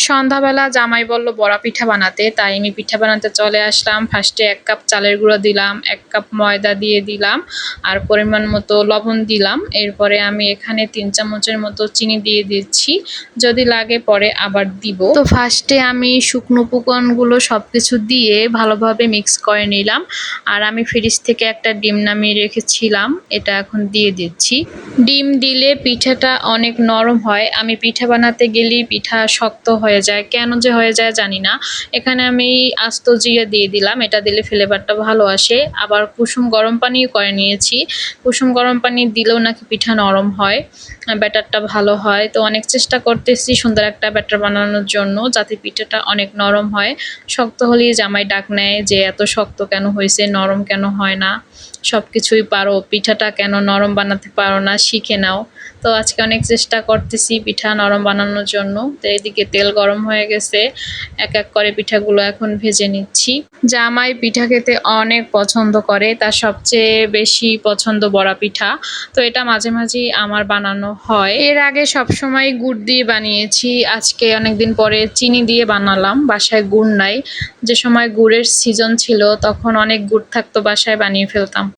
সন্ধ্যাবেলা জামাই বলল বড়া পিঠা বানাতে, তাই আমি পিঠা বানাতে চলে আসলাম। ফার্স্টে 1 কাপ চালের গুঁড়ো দিলাম, 1 কাপ ময়দা দিয়ে দিলাম আর পরিমাণ মতো লবণ দিলাম। এরপরে আমি এখানে 3 চামচের মতো চিনি দিয়ে দিচ্ছি, যদি লাগে পরে আবার দিব। তো ফার্স্টে আমি শুকনো উপকরণগুলো সবকিছু দিয়ে ভালোভাবে মিক্স করে নিলাম। আর আমি ফ্রিজ থেকে একটা ডিম নামিয়ে রেখেছিলাম, এটা এখন দিয়ে দিচ্ছি। ডিম দিলে পিঠাটা অনেক নরম হয়। আমি পিঠা বানাতে গেলেই পিঠা শক্ত হয়ে যায়, কেন যে হয়ে যায় জানি না। এখানে আমি আস্ত জিরা দিয়ে দিলাম, এটা দিলে ফ্লেভারটা ভালো আসে। আবার কুসুম গরম পানিও করে নিয়েছি, কুসুম গরম পানি দিলেও নাকি পিঠা নরম হয়, ব্যাটারটা ভালো হয়। তো অনেক চেষ্টা করতেছি সুন্দর একটা ব্যাটার বানানোর জন্য, যাতে পিঠাটা অনেক নরম হয়। শক্ত হলেই জামাই ডাক নেয় যে এত শক্ত কেন হয়েছে, নরম কেন হয় না, সব কিছুই পারো, পিঠাটা কেন নরম বানাতে পারো না, শিখে নাও। তো আজকে অনেক চেষ্টা করতেছি পিঠা নরম বানানোর জন্য। তো এদিকে তেল গরম হয়ে গেছে, এক এক করে পিঠাগুলো এখন ভেজে নিচ্ছি। জামাই পিঠা খেতে অনেক পছন্দ করে, তার সবচেয়ে বেশি পছন্দ বড়া পিঠা। তো এটা মাঝে মাঝেই আমার বানানো হয়। এর আগে সবসময় গুড় দিয়ে বানিয়েছি, আজকে অনেকদিন পরে চিনি দিয়ে বানালাম। বাসায় গুড় নাই, যে সময় গুড়ের সিজন ছিল তখন অনেক গুড় থাকতো, বাসায় বানিয়ে ফেলতাম।